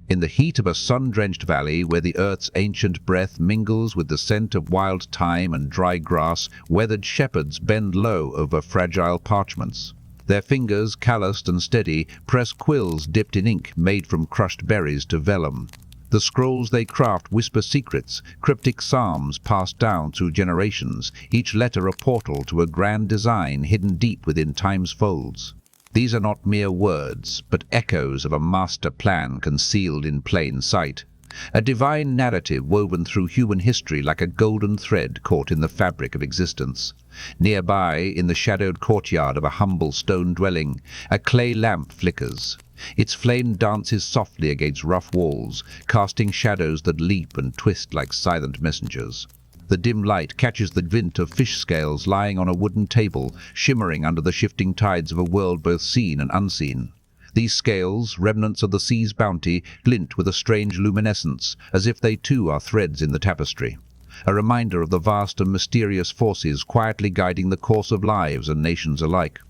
In the heat of a sun-drenched valley where the earth's ancient breath mingles with the scent of wild thyme and dry grass, weathered shepherds bend low over fragile parchments. Their fingers, calloused and steady, press quills dipped in ink made from crushed berries to vellum. The scrolls they craft whisper secrets, cryptic psalms passed down through generations, each letter a portal to a grand design hidden deep within time's folds. These are not mere words, but echoes of a master plan concealed in plain sight. A divine narrative woven through human history like a golden thread caught in the fabric of existence. Nearby, in the shadowed courtyard of a humble stone dwelling, a clay lamp flickers. Its flame dances softly against rough walls, casting shadows that leap and twist like silent messengers. The dim light catches the glint of fish scales lying on a wooden table, shimmering under the shifting tides of a world both seen and unseen. These scales, remnants of the sea's bounty, glint with a strange luminescence, as if they too are threads in the tapestry. A reminder of the vast and mysterious forces quietly guiding the course of lives and nations alike.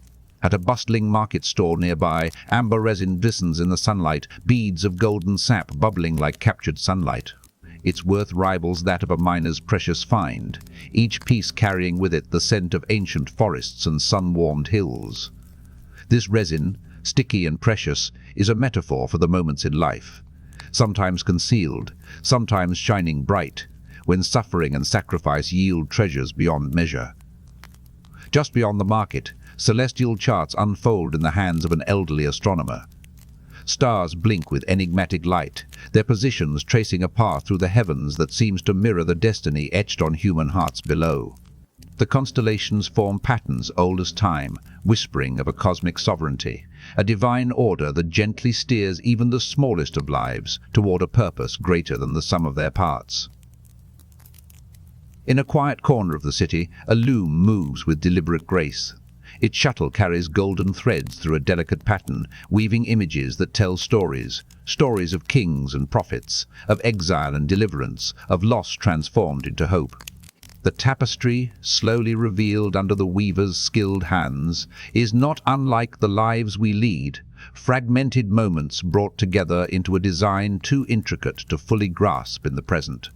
At a bustling market stall nearby, amber resin glistens in the sunlight, beads of golden sap bubbling like captured sunlight. Its worth rivals that of a miner's precious find, each piece carrying with it the scent of ancient forests and sun-warmed hills. This resin, sticky and precious, is a metaphor for the moments in life, sometimes concealed, sometimes shining bright, when suffering and sacrifice yield treasures beyond measure. Just beyond the market, celestial charts unfold in the hands of an elderly astronomer. Stars blink with enigmatic light, their positions tracing a path through the heavens that seems to mirror the destiny etched on human hearts below. The constellations form patterns old as time, whispering of a cosmic sovereignty, a divine order that gently steers even the smallest of lives toward a purpose greater than the sum of their parts. In a quiet corner of the city, a loom moves with deliberate grace. Its shuttle carries golden threads through a delicate pattern, weaving images that tell stories of kings and prophets, of exile and deliverance, of loss transformed into hope. The tapestry, slowly revealed under the weaver's skilled hands, is not unlike the lives we lead, fragmented moments brought together into a design too intricate to fully grasp in the present.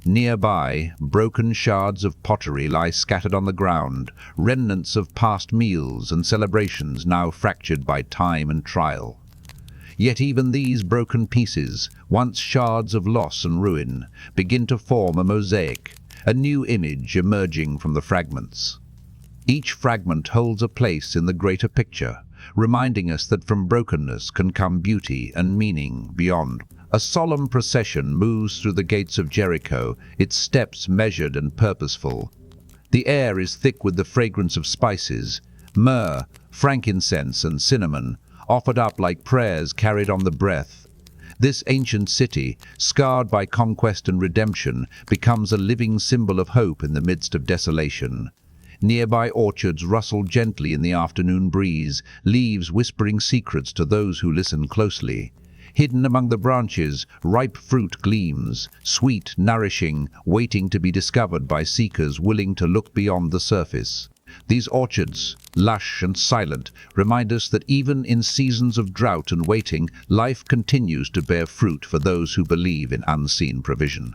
Nearby, broken shards of pottery lie scattered on the ground, remnants of past meals and celebrations now fractured by time and trial. Yet even these broken pieces, once shards of loss and ruin, begin to form a mosaic, a new image emerging from the fragments. Each fragment holds a place in the greater picture, reminding us that from brokenness can come beauty and meaning beyond. A solemn procession moves through the gates of Jericho, its steps measured and purposeful. The air is thick with the fragrance of spices, myrrh, frankincense and cinnamon, offered up like prayers carried on the breath. This ancient city, scarred by conquest and redemption, becomes a living symbol of hope in the midst of desolation. Nearby orchards rustle gently in the afternoon breeze, leaves whispering secrets to those who listen closely. Hidden among the branches, ripe fruit gleams, sweet, nourishing, waiting to be discovered by seekers willing to look beyond the surface. These orchards, lush and silent, remind us that even in seasons of drought and waiting, life continues to bear fruit for those who believe in unseen provision.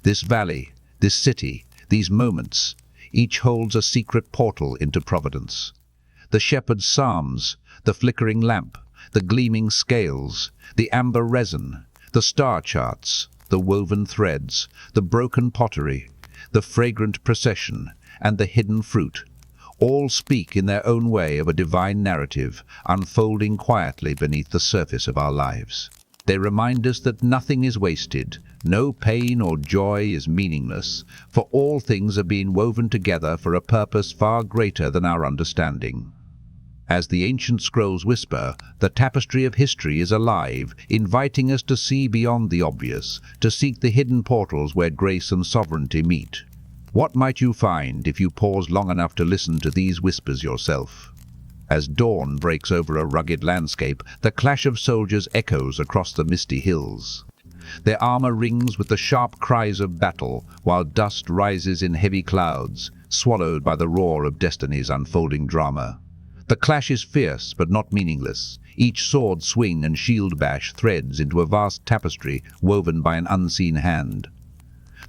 This valley, this city, these moments, each holds a secret portal into providence. The shepherd's psalms, the flickering lamp, the gleaming scales, the amber resin, the star charts, the woven threads, the broken pottery, the fragrant procession, and the hidden fruit, all speak in their own way of a divine narrative unfolding quietly beneath the surface of our lives. They remind us that nothing is wasted, no pain or joy is meaningless, for all things are being woven together for a purpose far greater than our understanding. As the ancient scrolls whisper, the tapestry of history is alive, inviting us to see beyond the obvious, to seek the hidden portals where grace and sovereignty meet. What might you find if you paused long enough to listen to these whispers yourself? As dawn breaks over a rugged landscape, the clash of soldiers echoes across the misty hills. Their armor rings with the sharp cries of battle, while dust rises in heavy clouds, swallowed by the roar of destiny's unfolding drama. The clash is fierce but not meaningless. Each sword swing and shield bash threads into a vast tapestry woven by an unseen hand.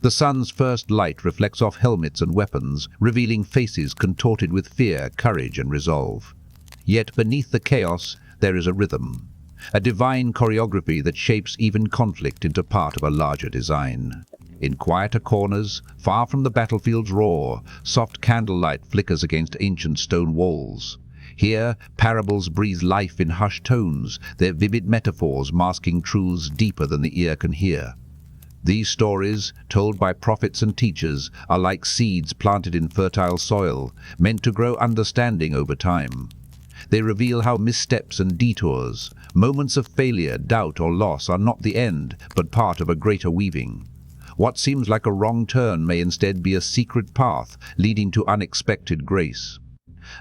The sun's first light reflects off helmets and weapons, revealing faces contorted with fear, courage, and resolve. Yet beneath the chaos, there is a rhythm, a divine choreography that shapes even conflict into part of a larger design. In quieter corners, far from the battlefield's roar, soft candlelight flickers against ancient stone walls. Here, parables breathe life in hushed tones, their vivid metaphors masking truths deeper than the ear can hear. These stories, told by prophets and teachers, are like seeds planted in fertile soil, meant to grow understanding over time. They reveal how missteps and detours, moments of failure, doubt, or loss are not the end, but part of a greater weaving. What seems like a wrong turn may instead be a secret path leading to unexpected grace.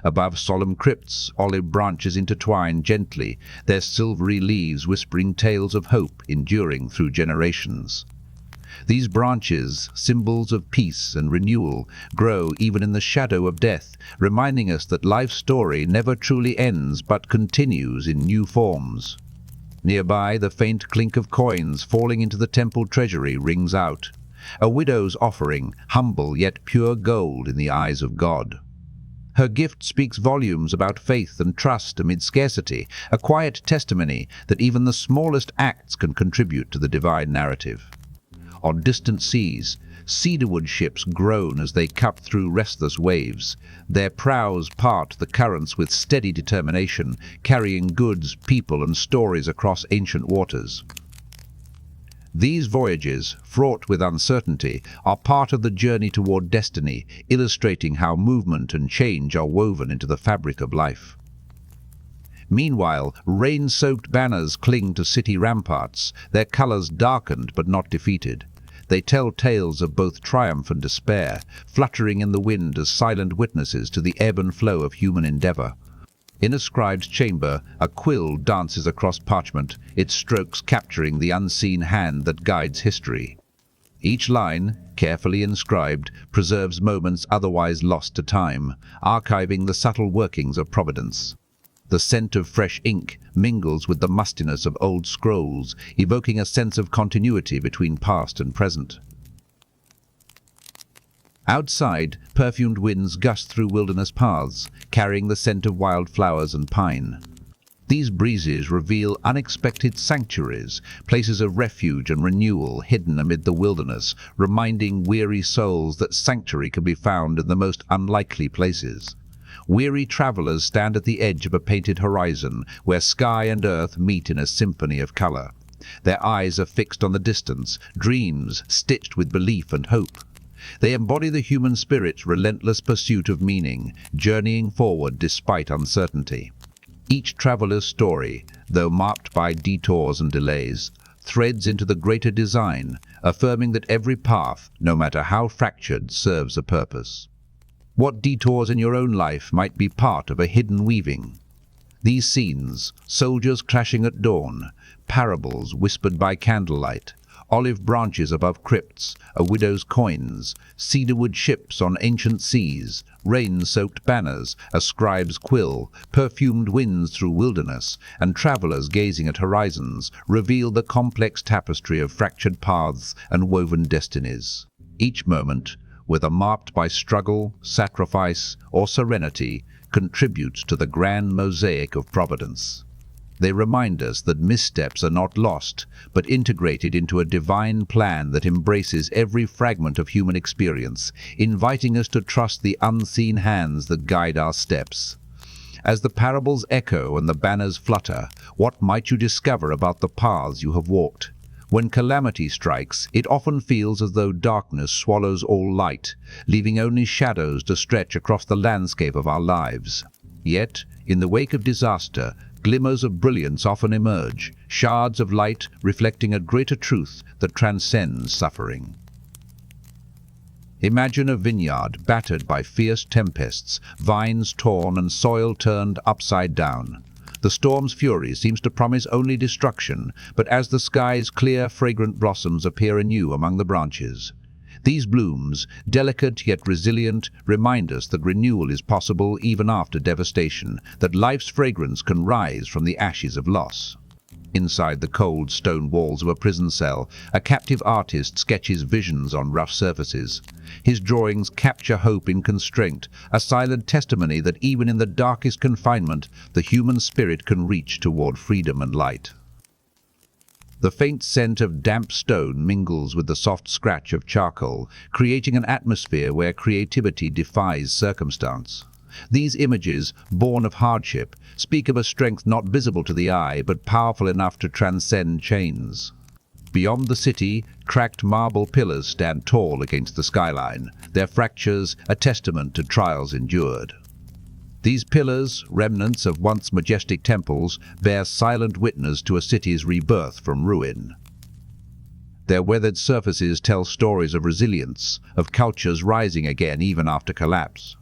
Above solemn crypts, olive branches intertwine gently, their silvery leaves whispering tales of hope enduring through generations. These branches, symbols of peace and renewal, grow even in the shadow of death, reminding us that life's story never truly ends but continues in new forms. Nearby, the faint clink of coins falling into the temple treasury rings out, a widow's offering, humble yet pure gold in the eyes of God. Her gift speaks volumes about faith and trust amid scarcity, a quiet testimony that even the smallest acts can contribute to the divine narrative. On distant seas, cedarwood ships groan as they cut through restless waves. Their prows part the currents with steady determination, carrying goods, people, and stories across ancient waters. These voyages, fraught with uncertainty, are part of the journey toward destiny, illustrating how movement and change are woven into the fabric of life. Meanwhile, rain-soaked banners cling to city ramparts, their colors darkened but not defeated. They tell tales of both triumph and despair, fluttering in the wind as silent witnesses to the ebb and flow of human endeavor. In a scribe's chamber, a quill dances across parchment, its strokes capturing the unseen hand that guides history. Each line, carefully inscribed, preserves moments otherwise lost to time, archiving the subtle workings of providence. The scent of fresh ink mingles with the mustiness of old scrolls, evoking a sense of continuity between past and present. Outside, perfumed winds gust through wilderness paths, carrying the scent of wildflowers and pine. These breezes reveal unexpected sanctuaries, places of refuge and renewal hidden amid the wilderness, reminding weary souls that sanctuary can be found in the most unlikely places. Weary travelers stand at the edge of a painted horizon, where sky and earth meet in a symphony of color. Their eyes are fixed on the distance, dreams stitched with belief and hope. They embody the human spirit's relentless pursuit of meaning, journeying forward despite uncertainty. Each traveler's story, though marked by detours and delays, threads into the greater design, affirming that every path, no matter how fractured, serves a purpose. What detours in your own life might be part of a hidden weaving? These scenes, soldiers crashing at dawn, parables whispered by candlelight, olive branches above crypts, a widow's coins, cedarwood ships on ancient seas, rain-soaked banners, a scribe's quill, perfumed winds through wilderness, and travelers gazing at horizons, reveal the complex tapestry of fractured paths and woven destinies. Each moment, whether marked by struggle, sacrifice, or serenity, contributes to the grand mosaic of providence. They remind us that missteps are not lost, but integrated into a divine plan that embraces every fragment of human experience, inviting us to trust the unseen hands that guide our steps. As the parables echo and the banners flutter, what might you discover about the paths you have walked? When calamity strikes, it often feels as though darkness swallows all light, leaving only shadows to stretch across the landscape of our lives. Yet, in the wake of disaster, glimmers of brilliance often emerge, shards of light reflecting a greater truth that transcends suffering. Imagine a vineyard battered by fierce tempests, vines torn and soil turned upside down. The storm's fury seems to promise only destruction, but as the sky's clear, fragrant blossoms appear anew among the branches, These blooms, delicate yet resilient, remind us that renewal is possible even after devastation, that life's fragrance can rise from the ashes of loss. Inside the cold stone walls of a prison cell, a captive artist sketches visions on rough surfaces. His drawings capture hope in constraint, a silent testimony that even in the darkest confinement, the human spirit can reach toward freedom and light. The faint scent of damp stone mingles with the soft scratch of charcoal, creating an atmosphere where creativity defies circumstance. These images, born of hardship, speak of a strength not visible to the eye but powerful enough to transcend chains. Beyond the city, cracked marble pillars stand tall against the skyline, their fractures a testament to trials endured. These pillars, remnants of once majestic temples, bear silent witness to a city's rebirth from ruin. Their weathered surfaces tell stories of resilience, of cultures rising again even after collapse.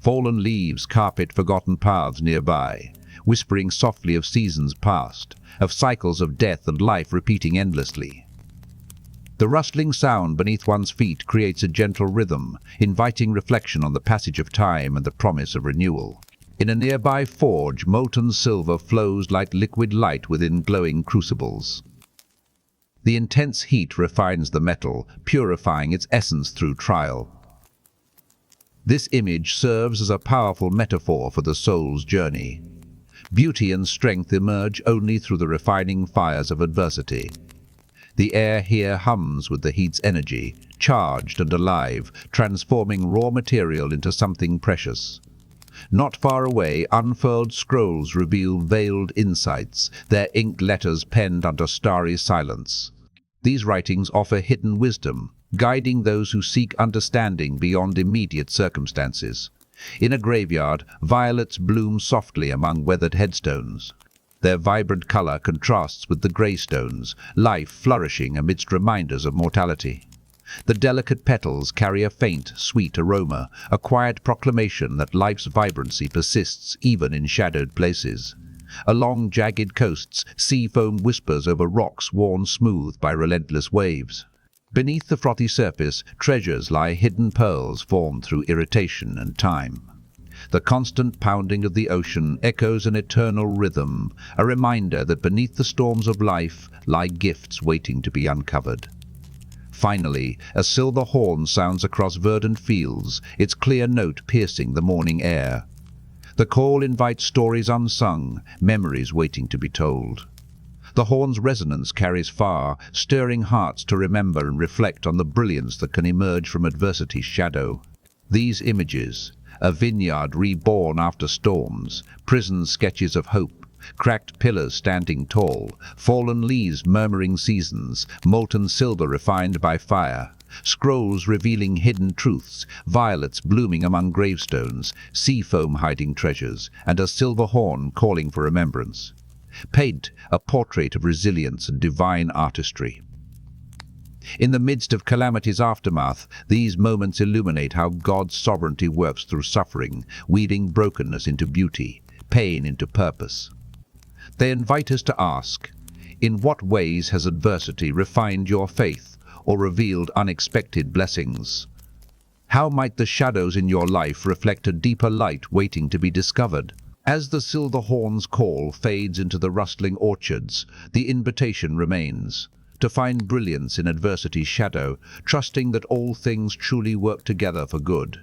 Fallen leaves carpet forgotten paths nearby, whispering softly of seasons past, of cycles of death and life repeating endlessly. The rustling sound beneath one's feet creates a gentle rhythm, inviting reflection on the passage of time and the promise of renewal. In a nearby forge, molten silver flows like liquid light within glowing crucibles. The intense heat refines the metal, purifying its essence through trial. This image serves as a powerful metaphor for the soul's journey. Beauty and strength emerge only through the refining fires of adversity. The air here hums with the heat's energy, charged and alive, transforming raw material into something precious. Not far away, unfurled scrolls reveal veiled insights, their inked letters penned under starry silence. These writings offer hidden wisdom, guiding those who seek understanding beyond immediate circumstances. In a graveyard, violets bloom softly among weathered headstones. Their vibrant color contrasts with the grey stones, life flourishing amidst reminders of mortality. The delicate petals carry a faint, sweet aroma, a quiet proclamation that life's vibrancy persists even in shadowed places. Along jagged coasts, sea foam whispers over rocks worn smooth by relentless waves. Beneath the frothy surface, treasures lie hidden pearls formed through irritation and time. The constant pounding of the ocean echoes an eternal rhythm, a reminder that beneath the storms of life lie gifts waiting to be uncovered. Finally, a silver horn sounds across verdant fields, its clear note piercing the morning air. The call invites stories unsung, memories waiting to be told. The horn's resonance carries far, stirring hearts to remember and reflect on the brilliance that can emerge from adversity's shadow. These images, a vineyard reborn after storms, prison sketches of hope, cracked pillars standing tall, fallen leaves murmuring seasons, molten silver refined by fire, scrolls revealing hidden truths, violets blooming among gravestones, sea foam hiding treasures, and a silver horn calling for remembrance. Paint a portrait of resilience and divine artistry. In the midst of calamity's aftermath, these moments illuminate how God's sovereignty works through suffering, weaving brokenness into beauty, pain into purpose. They invite us to ask, in what ways has adversity refined your faith or revealed unexpected blessings? How might the shadows in your life reflect a deeper light waiting to be discovered? As the silver horn's call fades into the rustling orchards, the invitation remains, to find brilliance in adversity's shadow, trusting that all things truly work together for good.